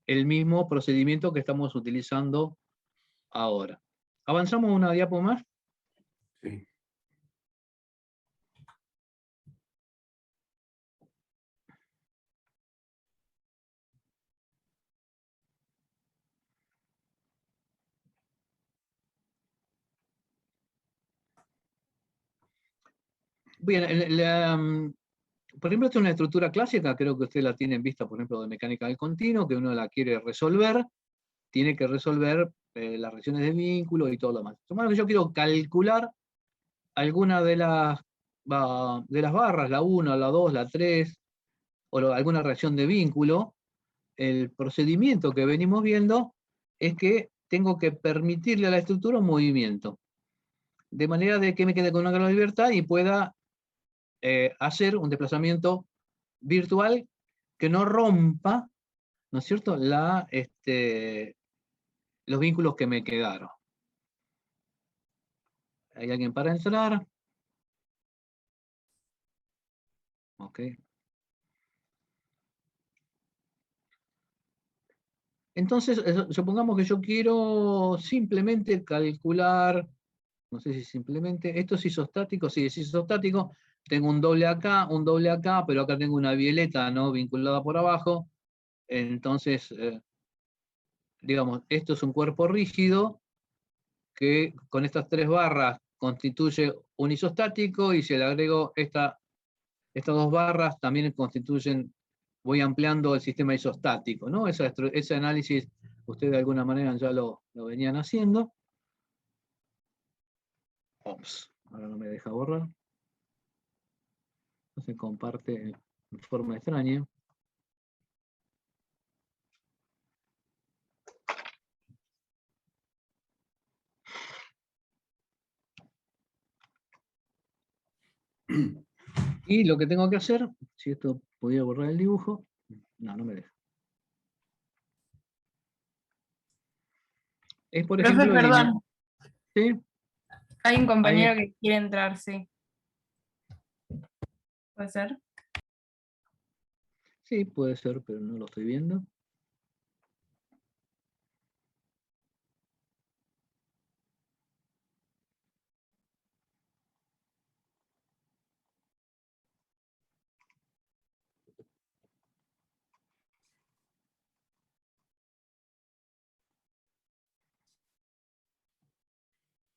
el mismo procedimiento que estamos utilizando ahora. ¿Avanzamos una diapo más? Sí. Bien, por ejemplo, esta es una estructura clásica, creo que usted la tiene en vista, por ejemplo, de mecánica del continuo, que uno la quiere resolver, tiene que resolver las reacciones de vínculo y todo lo demás. Supongamos que yo quiero calcular alguna de las barras, la 1, la 2, la 3, o alguna reacción de vínculo. El procedimiento que venimos viendo es que tengo que permitirle a la estructura un movimiento, de manera de que me quede con una gran libertad y pueda hacer un desplazamiento virtual que no rompa, ¿no es cierto?, los vínculos que me quedaron. ¿Hay alguien para entrar? Ok. Entonces, supongamos que yo quiero simplemente calcular, no sé si simplemente, esto es isostático, sí, es isostático, tengo un doble acá, pero acá tengo una violeta, ¿no?, vinculada por abajo. Entonces, digamos, esto es un cuerpo rígido que con estas 3 barras constituye un isostático, y si le agrego estas 2 barras también constituyen, voy ampliando el sistema isostático, ¿no? Ese análisis ustedes de alguna manera ya lo venían haciendo. Ops, ahora no me deja borrar. No se comparte en forma extraña. Y lo que tengo que hacer, si esto podía borrar el dibujo, no me deja. Es, por Profe, ejemplo, perdón. ¿sí? Hay un compañero que quiere entrar, sí. ¿Puede ser? Sí, puede ser, pero no lo estoy viendo.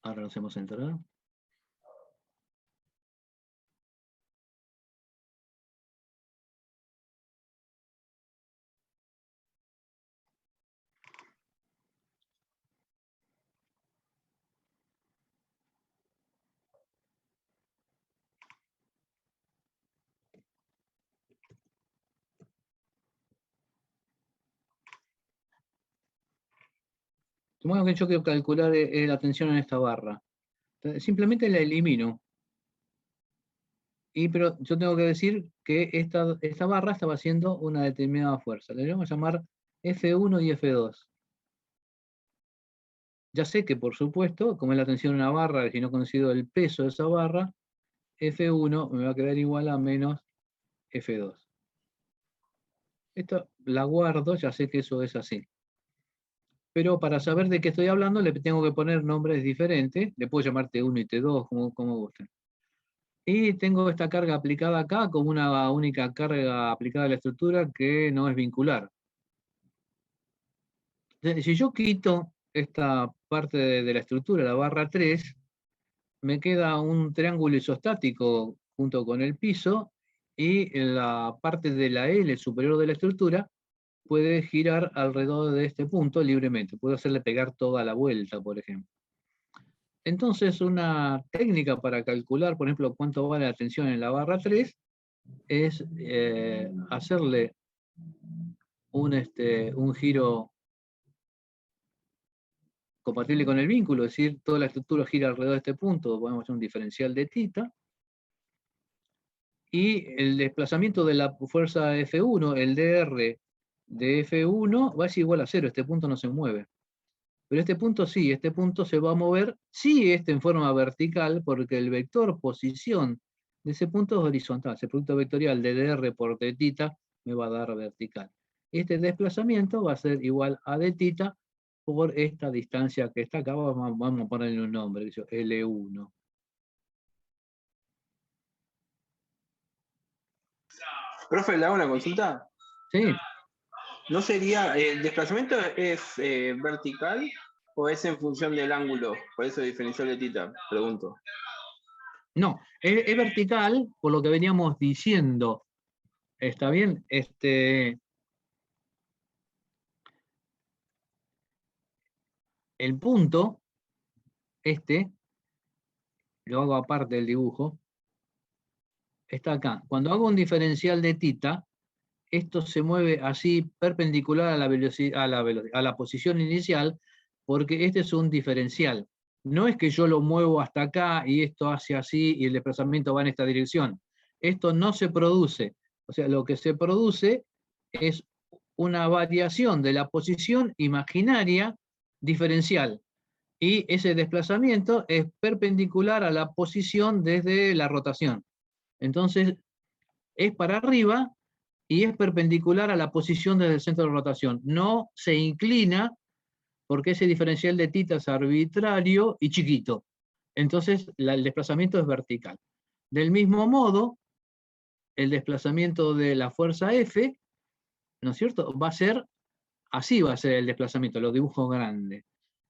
Ahora nos hemos enterado. Supongamos que yo quiero calcular la tensión en esta barra. Entonces, simplemente la elimino. Pero yo tengo que decir que esta barra estaba haciendo una determinada fuerza. Le vamos a llamar F1 y F2. Ya sé que, por supuesto, como es la tensión en una barra, y no considero el peso de esa barra, F1 me va a quedar igual a menos F2. Esto la guardo, ya sé que eso es así. Pero para saber de qué estoy hablando, le tengo que poner nombres diferentes. Le puedo llamar T1 y T2, como gusten. Y tengo esta carga aplicada acá como una única carga aplicada a la estructura que no es vincular. Entonces, si yo quito esta parte de la estructura, la barra 3, me queda un triángulo isostático junto con el piso, y en la parte de la L superior de la estructura puede girar alrededor de este punto libremente. Puedo hacerle pegar toda la vuelta, por ejemplo. Entonces, una técnica para calcular, por ejemplo, cuánto vale la tensión en la barra 3 es hacerle un giro compatible con el vínculo, es decir, toda la estructura gira alrededor de este punto, podemos hacer un diferencial de θ, y el desplazamiento de la fuerza F1, el dr de F1, va a ser igual a 0, este punto no se mueve. Pero este punto sí, este punto se va a mover, sí, en forma vertical, porque el vector posición de ese punto es horizontal. Ese producto vectorial de dr por dθ me va a dar vertical. Este desplazamiento va a ser igual a d θ por esta distancia que está acá, vamos a ponerle un nombre, L1. Profe, ¿le hago una consulta? ¿Sí? ¿No sería, el desplazamiento es vertical o es en función del ángulo? Por eso diferencial de θ, pregunto. No, es vertical por lo que veníamos diciendo. ¿Está bien? El punto, lo hago aparte del dibujo, está acá. Cuando hago un diferencial de θ, esto se mueve así perpendicular a la velocidad, a la posición inicial, porque este es un diferencial. No es que yo lo muevo hasta acá y esto hace así y el desplazamiento va en esta dirección. Esto no se produce. O sea, lo que se produce es una variación de la posición imaginaria diferencial. Y ese desplazamiento es perpendicular a la posición desde la rotación. Entonces, es para arriba y es perpendicular a la posición desde el centro de rotación. No se inclina porque ese diferencial de θ es arbitrario y chiquito. Entonces, el desplazamiento es vertical. Del mismo modo, el desplazamiento de la fuerza F, ¿no es cierto? Va a ser, así va a ser el desplazamiento, lo dibujo grande.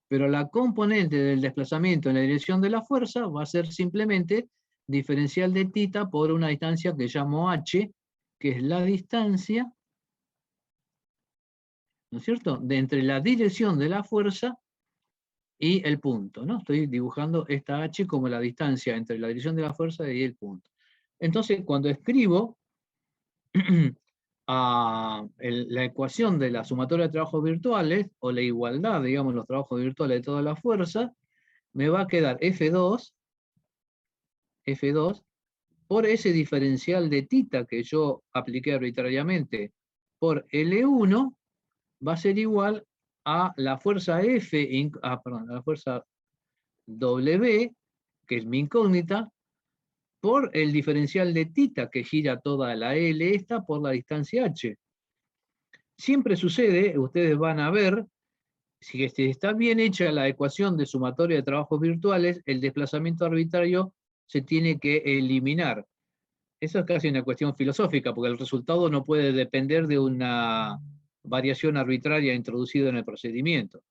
Pero la componente del desplazamiento en la dirección de la fuerza va a ser simplemente diferencial de θ por una distancia que llamo h, que es la distancia, ¿no es cierto?, de entre la dirección de la fuerza y el punto, ¿no? Estoy dibujando esta h como la distancia entre la dirección de la fuerza y el punto. Entonces, cuando escribo la ecuación de la sumatoria de trabajos virtuales, o la igualdad, digamos, los trabajos virtuales de toda la fuerza, me va a quedar F2 por ese diferencial de θ que yo apliqué arbitrariamente por L1, va a ser igual a la fuerza F, perdón, a la fuerza W, que es mi incógnita, por el diferencial de θ que gira toda la L esta por la distancia h. Siempre sucede, ustedes van a ver, si está bien hecha la ecuación de sumatoria de trabajos virtuales, el desplazamiento arbitrario se tiene que eliminar. Eso es casi una cuestión filosófica, porque el resultado no puede depender de una variación arbitraria introducida en el procedimiento.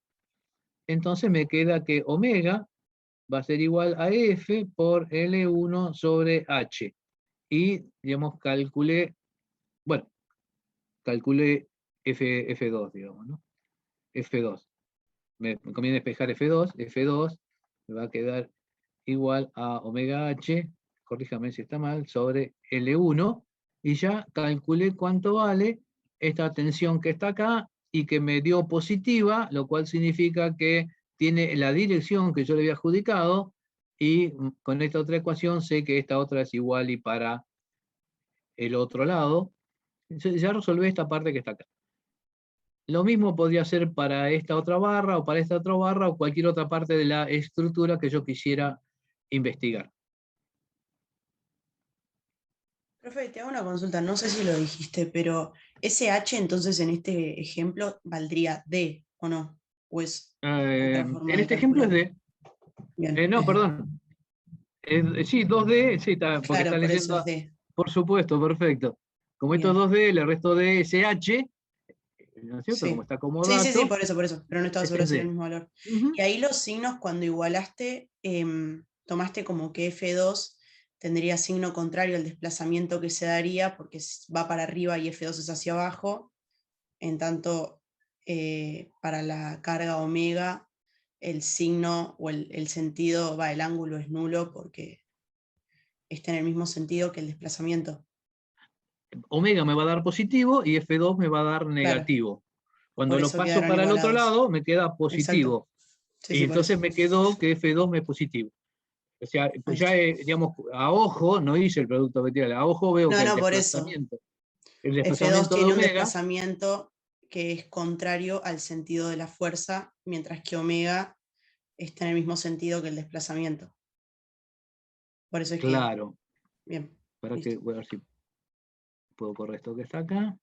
Entonces me queda que omega va a ser igual a F por L1 sobre H. Y, digamos, calculé F2, digamos, ¿no? F2. Me conviene despejar F2 me va a quedar igual a omega H, corríjame si está mal, sobre L1, y ya calculé cuánto vale esta tensión que está acá y que me dio positiva, lo cual significa que tiene la dirección que yo le había adjudicado, y con esta otra ecuación sé que esta otra es igual y para el otro lado. Ya resolví esta parte que está acá. Lo mismo podría ser para esta otra barra o para esta otra barra o cualquier otra parte de la estructura que yo quisiera investigar. Profe, te hago una consulta, no sé si lo dijiste, pero ese H entonces en este ejemplo valdría D, ¿o no? ¿O es otra forma En de este ejemplo es calcularlo? D. Bien, No, es D. perdón. Sí, 2D, sí, porque está Claro, por eso es leyendo. D. Por supuesto, perfecto. Como esto es Bien, 2D, le resto de SH, ¿no es cierto? Como sí. está como Sí, dato, por eso, pero no estaba este seguro es si era el D. mismo valor. Ujú. Y ahí los signos cuando igualaste, tomaste como que F2 tendría signo contrario al desplazamiento que se daría porque va para arriba y F2 es hacia abajo. En tanto, para la carga omega, el signo o el sentido, el ángulo es nulo porque está en el mismo sentido que el desplazamiento. Omega me va a dar positivo y F2 me va a dar Claro, negativo. Cuando por lo eso paso quedaron para el otro igualados. lado, me queda Exacto. positivo. Y Sí, por entonces eso. me quedó que F2 me es positivo. O sea, Ahí ya, está. digamos, a ojo, no hice el producto vectorial, a ojo veo que No, por eso. el F2 desplazamiento de tiene un omega, desplazamiento que es contrario al sentido de la fuerza, mientras que omega está en el mismo sentido que el desplazamiento. Por eso es que, claro, bien, para que, listo. voy a ver si puedo correr esto que está acá.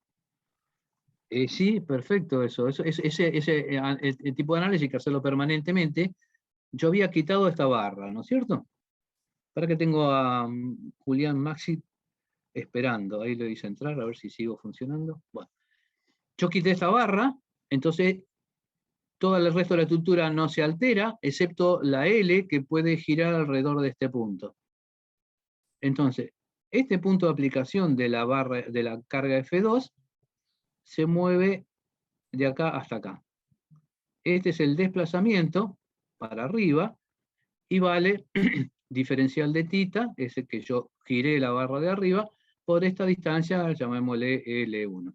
Sí, perfecto eso. El tipo de análisis hay que hacerlo permanentemente. Yo había quitado esta barra, ¿no es cierto? Para que tengo a Julián Maxi esperando. Ahí le hice entrar, a ver si sigo funcionando. Bueno, yo quité esta barra, entonces todo el resto de la estructura no se altera, excepto la L que puede girar alrededor de este punto. Entonces, este punto de aplicación de la barra de la carga F2 se mueve de acá hasta acá. Este es el desplazamiento para arriba y vale diferencial de tita, ese que yo giré la barra de arriba, por esta distancia, llamémosle L1,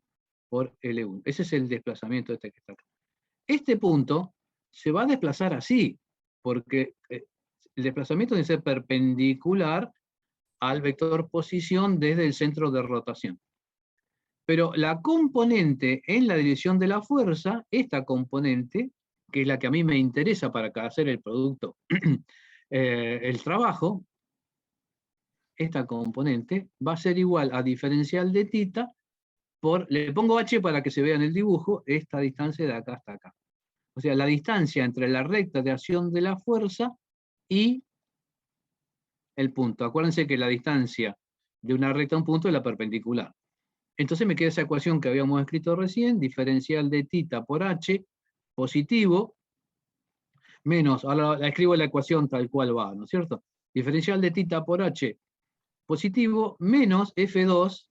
por L1. Ese es el desplazamiento este que está acá. Este punto se va a desplazar así, porque el desplazamiento debe ser perpendicular al vector posición desde el centro de rotación. Pero la componente en la dirección de la fuerza, esta componente, que es la que a mí me interesa para hacer el producto, el trabajo, esta componente va a ser igual a diferencial de tita por, le pongo h para que se vea en el dibujo, esta distancia de acá hasta acá. O sea, la distancia entre la recta de acción de la fuerza y el punto. Acuérdense que la distancia de una recta a un punto es la perpendicular. Entonces me queda esa ecuación que habíamos escrito recién, diferencial de tita por h, positivo, menos, ahora la escribo la ecuación tal cual va, ¿no es cierto? Diferencial de tita por h, positivo, menos F2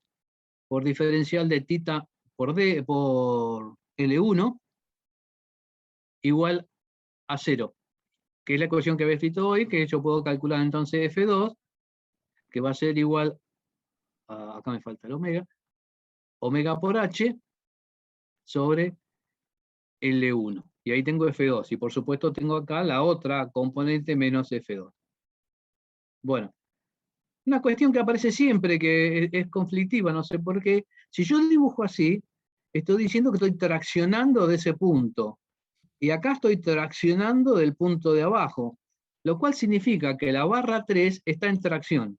por diferencial de tita por L1, igual a 0, que es la ecuación que había escrito hoy, que yo puedo calcular entonces F2, que va a ser igual a, acá me falta el omega, omega por h sobre L1. Y ahí tengo F2. Y por supuesto tengo acá la otra componente menos F2. Bueno, una cuestión que aparece siempre, que es conflictiva, no sé por qué. Si yo dibujo así, estoy diciendo que estoy traccionando de ese punto. Y acá estoy traccionando del punto de abajo. Lo cual significa que la barra 3 está en tracción.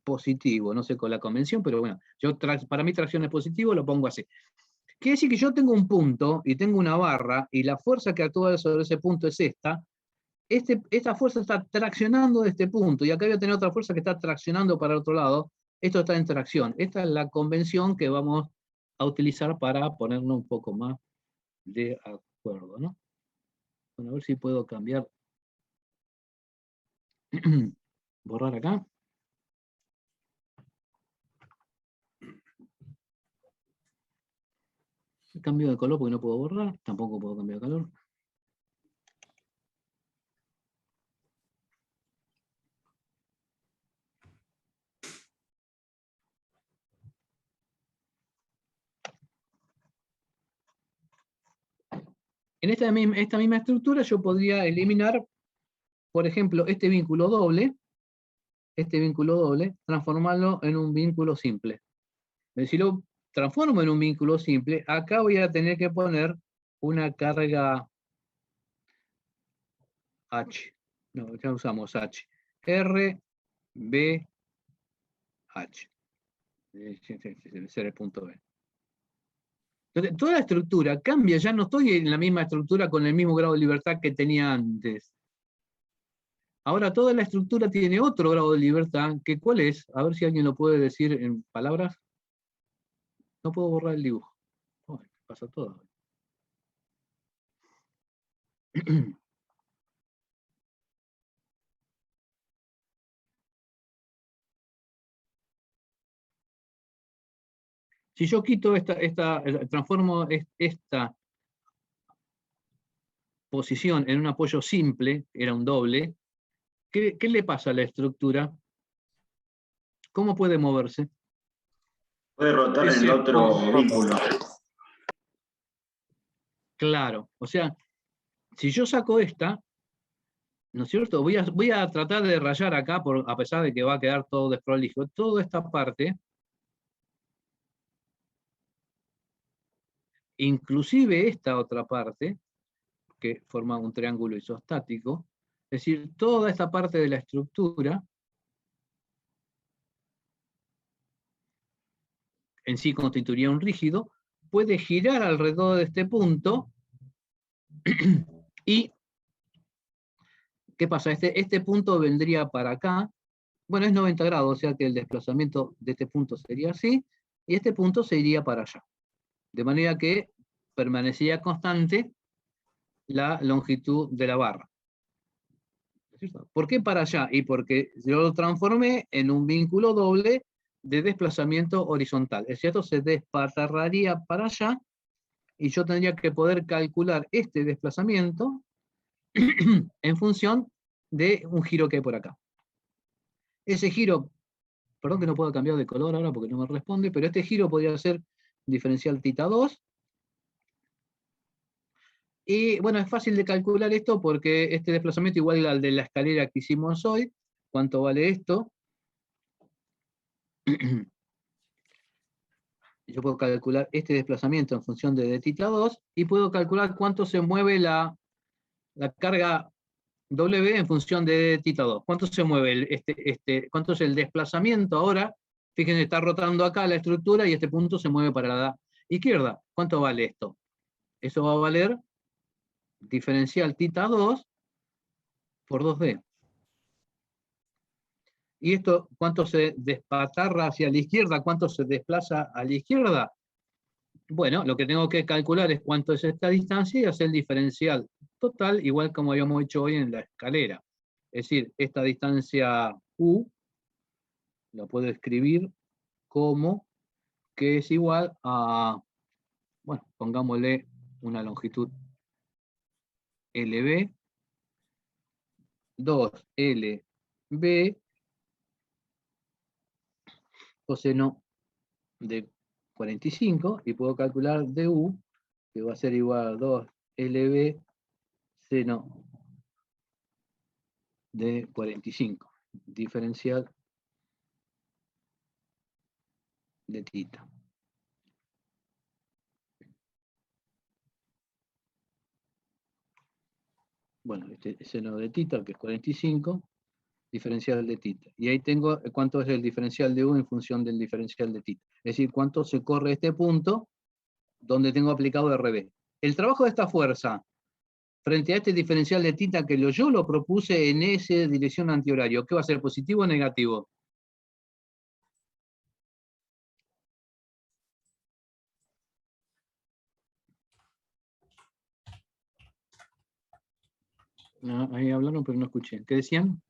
Positivo, no sé con la convención, pero bueno, para mí tracción es positivo, lo pongo así. Quiere decir que yo tengo un punto y tengo una barra y la fuerza que actúa sobre ese punto es esta. Esta fuerza está traccionando de este punto y acá voy a tener otra fuerza que está traccionando para el otro lado. Esto está en tracción. Esta es la convención que vamos a utilizar para ponernos un poco más de acuerdo, ¿no? Bueno, a ver si puedo cambiar. Borrar acá. Cambio de color porque no puedo borrar. Tampoco puedo cambiar de color. En esta misma estructura yo podría eliminar, por ejemplo, este vínculo doble, transformarlo en un vínculo simple. Si lo transformo en un vínculo simple, acá voy a tener que poner una carga H. No, ya usamos H. R, B, H. Debe ser el punto B. Entonces, toda la estructura cambia, ya no estoy en la misma estructura con el mismo grado de libertad que tenía antes. Ahora toda la estructura tiene otro grado de libertad, que ¿cuál es? A ver si alguien lo puede decir en palabras. No puedo borrar el dibujo. Ay, pasa todo. Si yo quito transformo esta posición en un apoyo simple, era un doble, ¿qué le pasa a la estructura? ¿Cómo puede moverse? Puede rotar en el otro vínculo. Claro, o sea, si yo saco esta, ¿no es cierto? Voy a tratar de rayar acá, a pesar de que va a quedar todo desprolijo, toda esta parte, inclusive esta otra parte, que forma un triángulo isostático, es decir, toda esta parte de la estructura en sí constituiría un rígido, puede girar alrededor de este punto y ¿qué pasa? Este punto vendría para acá. Bueno, es 90 grados, o sea que el desplazamiento de este punto sería así, y este punto se iría para allá. De manera que permanecía constante la longitud de la barra. ¿Por qué para allá? Y porque yo lo transformé en un vínculo doble de desplazamiento horizontal. Es cierto, se despatarraría para allá, y yo tendría que poder calcular este desplazamiento en función de un giro que hay por acá. Ese giro, perdón que no puedo cambiar de color ahora porque no me responde, pero este giro podría ser diferencial θ2. Y bueno, es fácil de calcular esto porque este desplazamiento igual al de la escalera que hicimos hoy. ¿Cuánto vale esto? Yo puedo calcular este desplazamiento en función de θ2 y puedo calcular cuánto se mueve la carga W en función de θ2. ¿Cuánto se mueve cuánto es el desplazamiento ahora? Fíjense, está rotando acá la estructura y este punto se mueve para la izquierda. ¿Cuánto vale esto? Eso va a valer diferencial θ2 por 2D. ¿Y esto cuánto se despatarra hacia la izquierda? ¿Cuánto se desplaza a la izquierda? Bueno, lo que tengo que calcular es cuánto es esta distancia y hacer el diferencial total, igual como habíamos hecho hoy en la escalera. Es decir, esta distancia U la puedo escribir como que es igual a, bueno, pongámosle una longitud LB, 2LB, coseno de 45, y puedo calcular du, que va a ser igual a 2LB seno de 45, diferencial de θ. Bueno, este seno de θ, que es 45, diferencial de θ. Y ahí tengo cuánto es el diferencial de U en función del diferencial de θ. Es decir, cuánto se corre este punto donde tengo aplicado RB. El trabajo de esta fuerza frente a este diferencial de θ que yo lo propuse en esa dirección antihorario, ¿qué va a ser, positivo o negativo? No, ahí hablaron, pero no escuché. ¿Qué decían?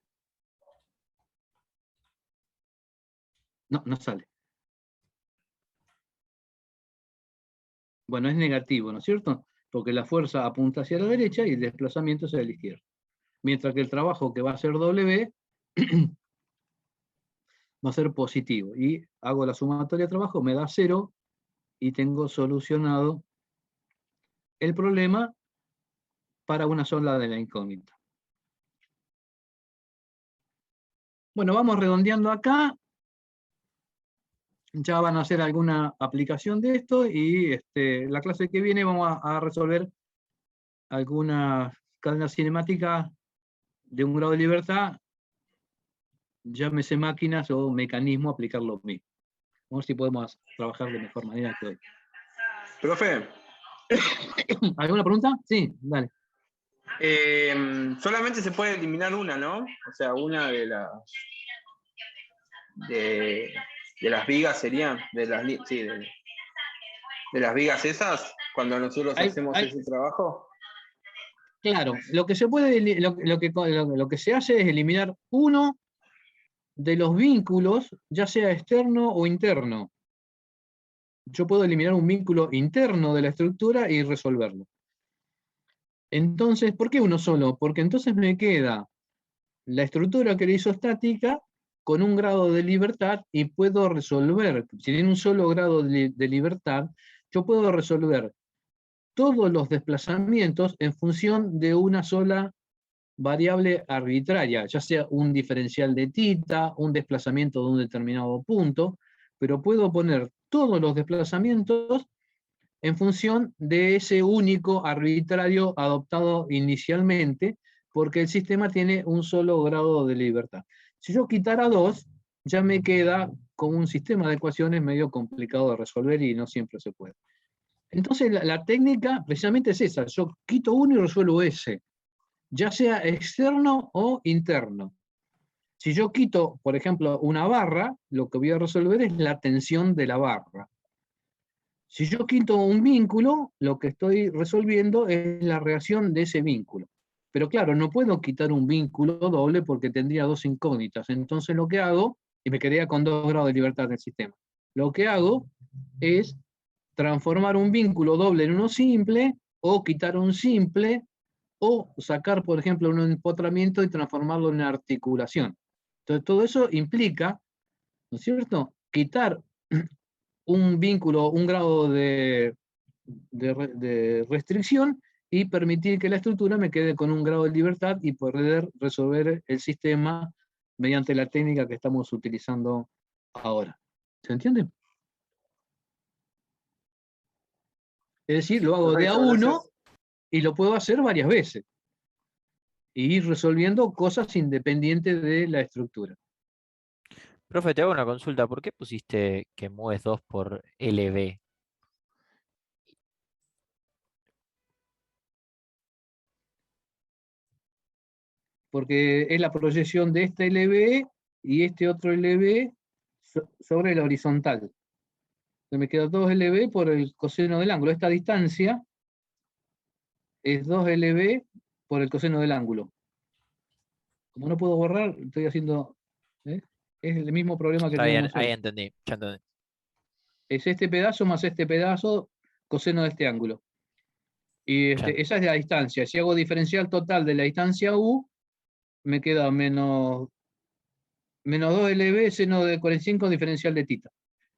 No, no sale. Bueno, es negativo, ¿no es cierto? Porque la fuerza apunta hacia la derecha y el desplazamiento hacia la izquierda. Mientras que el trabajo que va a ser W va a ser positivo. Y hago la sumatoria de trabajo, me da 0, y tengo solucionado el problema para una sola de la incógnita. Bueno, vamos redondeando acá. Ya van a hacer alguna aplicación de esto, y la clase que viene vamos a resolver algunas cadenas cinemáticas de un grado de libertad, llámese máquinas o mecanismo, aplicar lo mismo. Vamos a ver si podemos trabajar de mejor manera que hoy. Profe, ¿Alguna pregunta? Sí, dale. solamente se puede eliminar una, ¿no? O sea, una de las vigas serían, de las vigas esas, cuando nosotros hacemos ese trabajo. Claro, lo que se puede, lo que se hace es eliminar uno de los vínculos, ya sea externo o interno. Yo puedo eliminar un vínculo interno de la estructura y resolverlo. Entonces, ¿por qué uno solo? Porque entonces me queda la estructura que le hizo estática con un grado de libertad, y puedo resolver, si tiene un solo grado de libertad, yo puedo resolver todos los desplazamientos en función de una sola variable arbitraria, ya sea un diferencial de θ, un desplazamiento de un determinado punto, pero puedo poner todos los desplazamientos en función de ese único arbitrario adoptado inicialmente, porque el sistema tiene un solo grado de libertad. Si yo quitara 2, ya me queda como un sistema de ecuaciones medio complicado de resolver y no siempre se puede. Entonces la técnica precisamente es esa, yo quito uno y resuelvo ese, ya sea externo o interno. Si yo quito, por ejemplo, una barra, lo que voy a resolver es la tensión de la barra. Si yo quito un vínculo, lo que estoy resolviendo es la reacción de ese vínculo. Pero claro, no puedo quitar un vínculo doble porque tendría dos incógnitas. Entonces lo que hago, y me quedaría con 2 grados de libertad del sistema, lo que hago es transformar un vínculo doble en uno simple, o quitar un simple, o sacar, por ejemplo, un empotramiento y transformarlo en una articulación. Entonces todo eso implica, ¿no es cierto?, quitar un vínculo, un grado de restricción y permitir que la estructura me quede con un grado de libertad y poder resolver el sistema mediante la técnica que estamos utilizando ahora. ¿Se entiende? Es decir, lo hago de a Perfecto, uno gracias. y lo puedo hacer varias veces. Y ir resolviendo cosas independientes de la estructura. Profe, te hago una consulta. ¿Por qué pusiste que mu es 2 por LB? Porque es la proyección de este LB y este otro LB sobre la horizontal. Entonces me queda 2LB por el coseno del ángulo. Esta distancia es 2LB por el coseno del ángulo. Como no puedo borrar, estoy haciendo... ¿eh? Es el mismo problema que Está bien, teníamos ahí hoy. entendí, ya entendí. Es este pedazo más este pedazo, coseno de este ángulo. Y Ya. esa es la distancia. Si hago diferencial total de la distancia U, me queda menos 2LB seno de 45 diferencial de tita.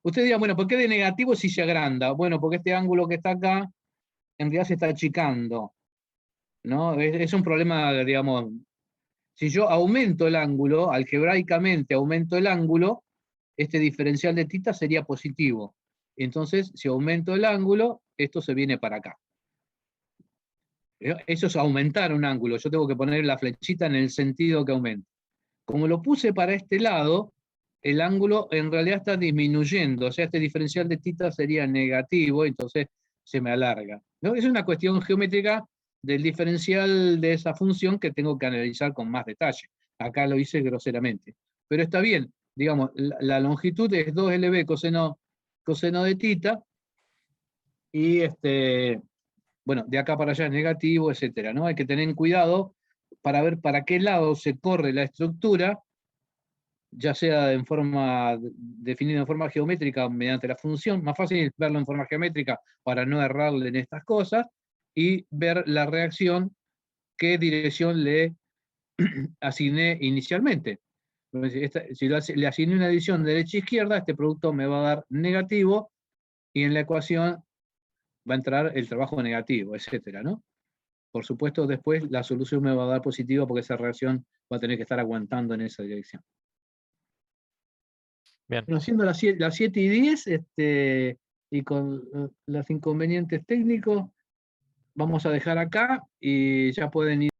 Usted dirá, bueno, ¿por qué de negativo si se agranda? Bueno, porque este ángulo que está acá, en realidad se está achicando, ¿no? Es un problema, digamos, si yo aumento el ángulo, algebraicamente aumento el ángulo, este diferencial de tita sería positivo. Entonces, si aumento el ángulo, esto se viene para acá. Eso es aumentar un ángulo. Yo tengo que poner la flechita en el sentido que aumenta. Como lo puse para este lado, el ángulo en realidad está disminuyendo, o sea, este diferencial de tita sería negativo, entonces se me alarga, ¿no? Es una cuestión geométrica del diferencial de esa función que tengo que analizar con más detalle. Acá lo hice groseramente. Pero está bien, digamos, la longitud es 2LB coseno de tita, y bueno, de acá para allá es negativo, etcétera, ¿no? Hay que tener cuidado para ver para qué lado se corre la estructura, ya sea definida en forma geométrica mediante la función. Más fácil es verlo en forma geométrica para no errarle en estas cosas, y ver la reacción, qué dirección le asigné inicialmente. Si le asigné una dirección derecha-izquierda, este producto me va a dar negativo, y en la ecuación va a entrar el trabajo negativo, etcétera, ¿no? Por supuesto, después la solución me va a dar positiva porque esa reacción va a tener que estar aguantando en esa dirección. Bien. Bueno, siendo las 7:10, y con los inconvenientes técnicos, vamos a dejar acá y ya pueden ir.